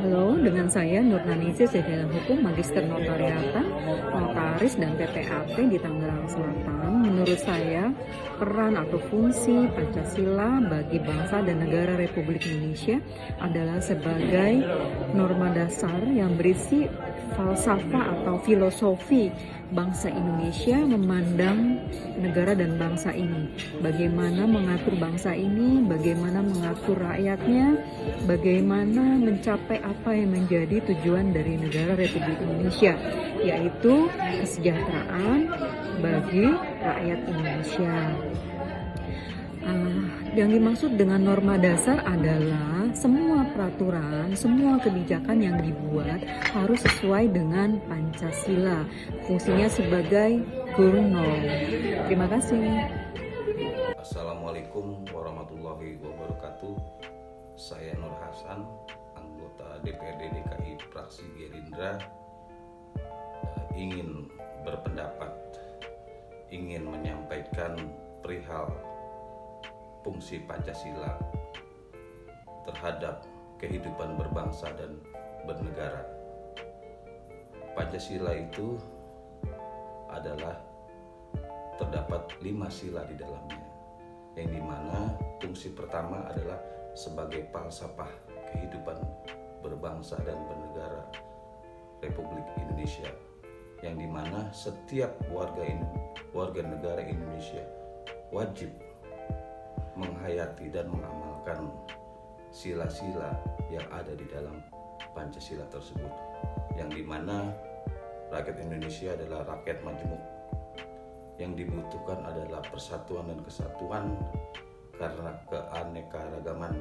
Halo, dengan saya Nurnaningsih, sarjana hukum, magister notariatan, notaris, dan PPAT di Tangerang Selatan. Menurut saya, peran atau fungsi Pancasila bagi bangsa dan negara Republik Indonesia adalah sebagai norma dasar yang berisi falsafah atau filosofi bangsa Indonesia memandang negara dan bangsa ini. Bagaimana mengatur bangsa ini, bagaimana mengatur rakyatnya, bagaimana mencapai apa yang menjadi tujuan dari negara Republik Indonesia, yaitu kesejahteraan bagi rakyat Indonesia. Yang dimaksud dengan norma dasar adalah semua peraturan, semua kebijakan yang dibuat harus sesuai dengan Pancasila. Fungsinya sebagai gurnol. Terima kasih. Assalamualaikum warahmatullahi wabarakatuh. Saya Nur Hasan, anggota DPRD DKI fraksi Gerindra, ingin berpendapat, ingin menyampaikan perihal fungsi Pancasila terhadap kehidupan berbangsa dan bernegara. Pancasila itu adalah terdapat 5 sila di dalamnya, yang dimana fungsi pertama adalah sebagai falsafah kehidupan berbangsa dan bernegara Republik Indonesia, yang dimana setiap warga negara Indonesia wajib menghayati dan mengamalkan sila-sila yang ada di dalam Pancasila tersebut, yang dimana rakyat Indonesia adalah rakyat majemuk. Yang dibutuhkan adalah persatuan dan kesatuan karena keanekaragaman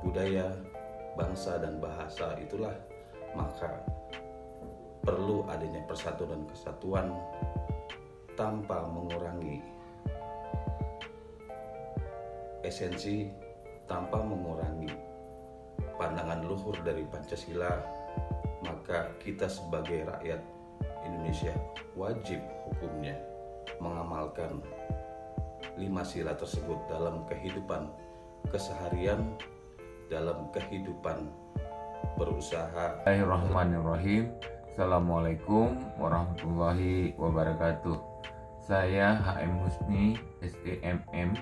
budaya, bangsa, dan bahasa itulah maka perlu adanya persatuan dan kesatuan tanpa mengurangi esensi, tanpa mengurangi pandangan luhur dari Pancasila. Maka kita sebagai rakyat Indonesia wajib hukumnya mengamalkan 5 sila tersebut dalam kehidupan keseharian, dalam kehidupan berusaha. Bismillahirrahmanirrahim. Assalamualaikum warahmatullahi wabarakatuh. Saya HM Husni, SEMM,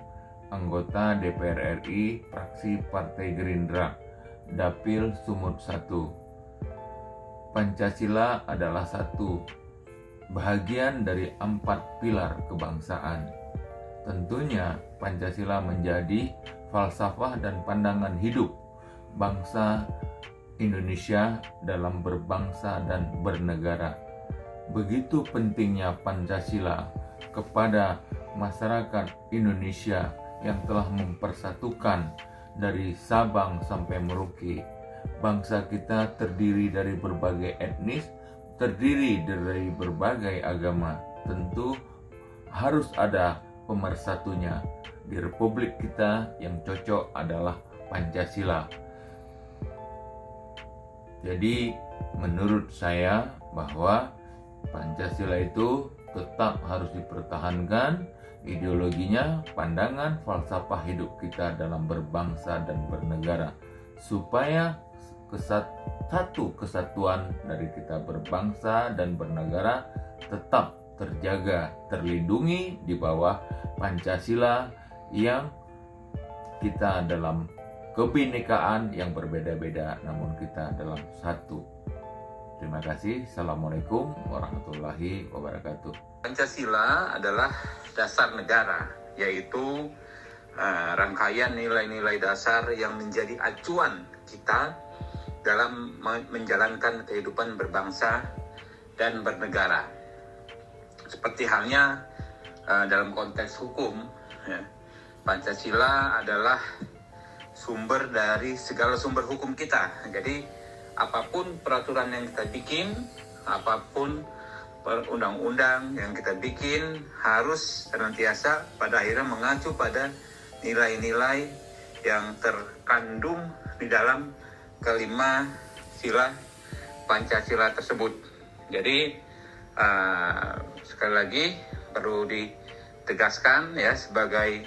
anggota DPR RI, fraksi Partai Gerindra, Dapil Sumut 1. Pancasila adalah satu bahagian dari 4 pilar kebangsaan. Tentunya Pancasila menjadi falsafah dan pandangan hidup bangsa Indonesia dalam berbangsa dan bernegara. Begitu pentingnya Pancasila kepada masyarakat Indonesia yang telah mempersatukan dari Sabang sampai Merauke. Bangsa kita terdiri dari berbagai etnis, terdiri dari berbagai agama. Tentu harus ada pemersatunya. Di Republik kita yang cocok adalah Pancasila. Jadi menurut saya bahwa Pancasila itu tetap harus dipertahankan, ideologinya, pandangan, falsafah hidup kita dalam berbangsa dan bernegara, supaya satu kesatuan dari kita berbangsa dan bernegara tetap terjaga, terlindungi di bawah Pancasila yang kita dalam kebinekaan yang berbeda-beda, namun kita dalam satu. Terima kasih. Assalamualaikum warahmatullahi wabarakatuh. Pancasila adalah dasar negara, yaitu rangkaian nilai-nilai dasar yang menjadi acuan kita dalam menjalankan kehidupan berbangsa dan bernegara. Seperti halnya dalam konteks hukum, ya, Pancasila adalah sumber dari segala sumber hukum kita. Jadi apapun peraturan yang kita bikin, apapun perundang-undang yang kita bikin harus senantiasa pada akhirnya mengacu pada nilai-nilai yang terkandung di dalam kelima sila Pancasila tersebut. Jadi sekali lagi perlu ditegaskan ya, sebagai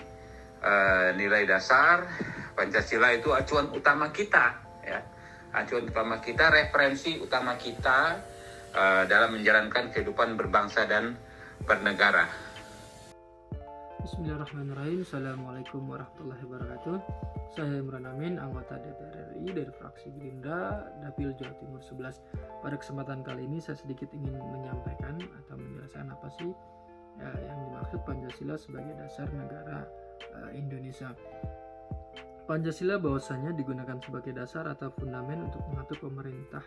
nilai dasar Pancasila itu acuan utama kita ya. acuan utama kita, referensi utama kita dalam menjalankan kehidupan berbangsa dan bernegara. Bismillahirrahmanirrahim. Assalamualaikum warahmatullahi wabarakatuh. Saya Imran Amin, anggota DPR RI dari fraksi Gerindra, Dapil Jawa Timur 11. Pada kesempatan kali ini saya sedikit ingin menyampaikan atau menjelaskan apa sih yang dimaksud Pancasila sebagai dasar negara Indonesia. Pancasila bahwasanya digunakan sebagai dasar atau fundamen untuk mengatur pemerintah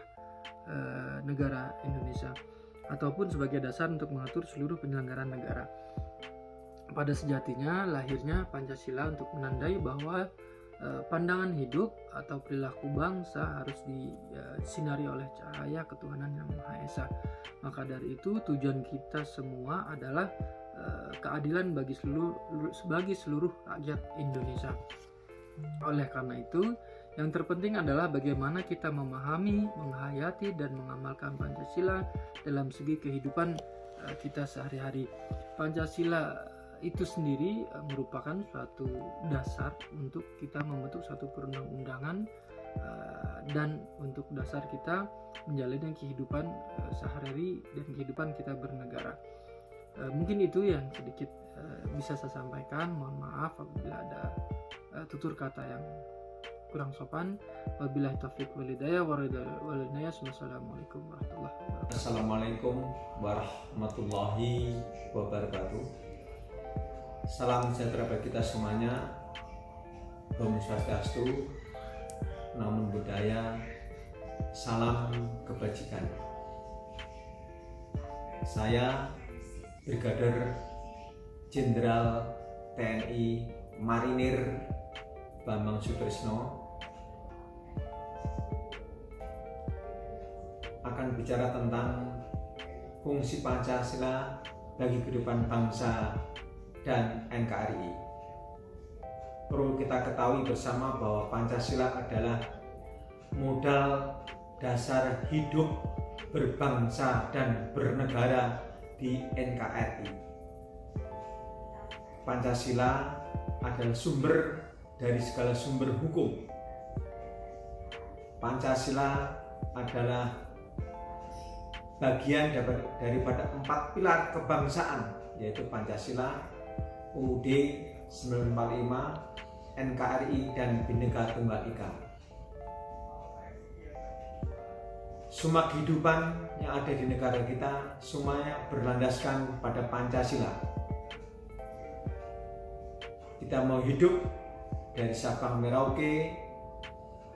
negara Indonesia ataupun sebagai dasar untuk mengatur seluruh penyelenggaraan negara. Pada sejatinya lahirnya Pancasila untuk menandai bahwa pandangan hidup atau perilaku bangsa harus disinari oleh cahaya ketuhanan yang Maha Esa. Maka dari itu tujuan kita semua adalah keadilan bagi seluruh rakyat Indonesia. Oleh karena itu, yang terpenting adalah bagaimana kita memahami, menghayati, dan mengamalkan Pancasila dalam segi kehidupan kita sehari-hari. Pancasila itu sendiri merupakan suatu dasar untuk kita membentuk suatu perundang-undangan dan untuk dasar kita menjalani kehidupan sehari-hari dan kehidupan kita bernegara. Mungkin itu yang sedikit bisa saya sampaikan. Mohon maaf apabila ada tutur kata yang kurang sopan. Wabillahi taufiq wal hidayah. Wassalamualaikum warahmatullahi wabarakatuh. Assalamualaikum warahmatullahi wabarakatuh. Salam sejahtera bagi kita semuanya. Om Swastiastu, Namo Buddhaya, salam kebajikan. Saya Brigadir Jenderal TNI Marinir Bambang Sutrisno akan bicara tentang fungsi Pancasila bagi kehidupan bangsa dan NKRI. Perlu kita ketahui bersama bahwa Pancasila adalah modal dasar hidup berbangsa dan bernegara di NKRI. Pancasila adalah sumber dari segala sumber hukum. Pancasila adalah bagian daripada 4 pilar kebangsaan, yaitu Pancasila, UUD 1945, NKRI, dan Bhinneka Tunggal Ika. Semua kehidupan yang ada di negara kita semuanya berlandaskan pada Pancasila. Kita mau hidup dari Sabang Merauke,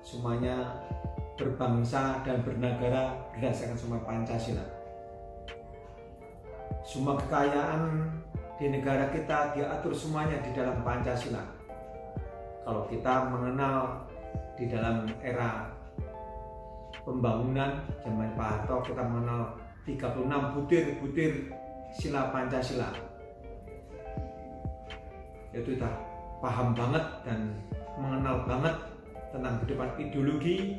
semuanya berbangsa dan bernegara berdasarkan semua Pancasila. Semua kekayaan di negara kita diatur semuanya di dalam Pancasila. Kalau kita mengenal di dalam era pembangunan zaman Pak Harto, kita mengenal 36 butir-butir sila Pancasila. Itu kita paham banget dan mengenal banget tentang kehidupan ideologi,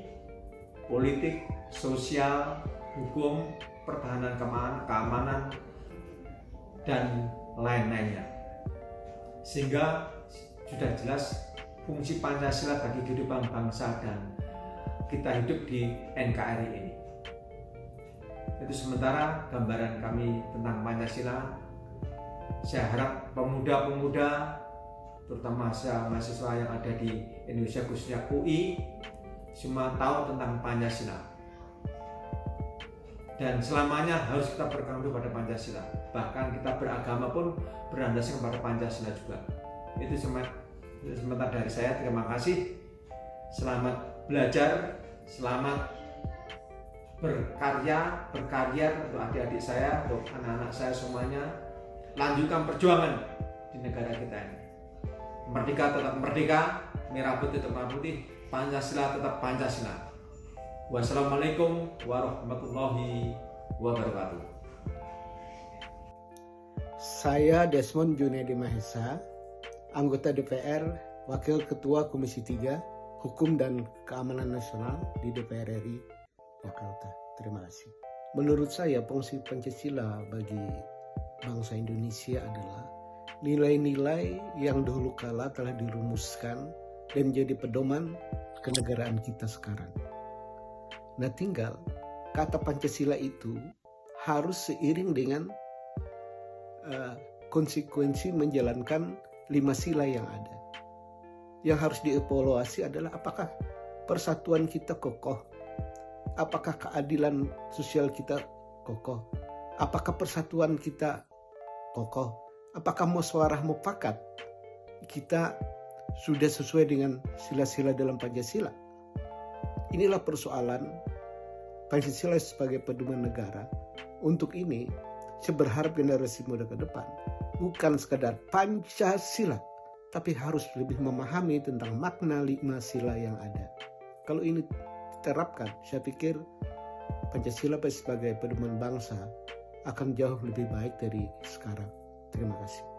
politik, sosial, hukum, pertahanan, keamanan, dan lain-lainnya. Sehingga sudah jelas fungsi Pancasila bagi kehidupan bangsa dan kita hidup di NKRI ini. Itu sementara gambaran kami tentang Pancasila. Saya harap pemuda-pemuda, terutama mahasiswa yang ada di Indonesia khususnya UI, semua tahu tentang Pancasila. Dan selamanya harus kita berpegang pada Pancasila. Bahkan kita beragama pun berlandaskan pada Pancasila juga. Itu sementara dari saya. Terima kasih. Selamat belajar, selamat berkarya untuk adik-adik saya, untuk anak-anak saya semuanya. Lanjutkan perjuangan di negara kita ini. Merdeka tetap merdeka, merah putih tetap merah putih, Pancasila tetap Pancasila. Wassalamualaikum warahmatullahi wabarakatuh. Saya Desmond Junedi Mahesa, anggota DPR, Wakil Ketua Komisi 3, Hukum dan Keamanan Nasional di DPR RI Jakarta. Terima kasih. Menurut saya, fungsi Pancasila bagi bangsa Indonesia adalah nilai-nilai yang dahulu kala telah dirumuskan dan menjadi pedoman kenegaraan kita sekarang. Nah tinggal kata Pancasila itu harus seiring dengan konsekuensi menjalankan 5 sila yang ada. Yang harus dievaluasi adalah apakah persatuan kita kokoh, apakah keadilan sosial kita kokoh, apakah persatuan kita kokoh, apakah musyawarah mufakat kita sudah sesuai dengan sila-sila dalam Pancasila. Inilah persoalan Pancasila sebagai pedoman negara. Untuk ini saya berharap generasi muda ke depan bukan sekadar Pancasila, tapi harus lebih memahami tentang makna 5 sila yang ada. Kalau ini diterapkan, saya pikir Pancasila sebagai pedoman bangsa akan jauh lebih baik dari sekarang. Terima kasih.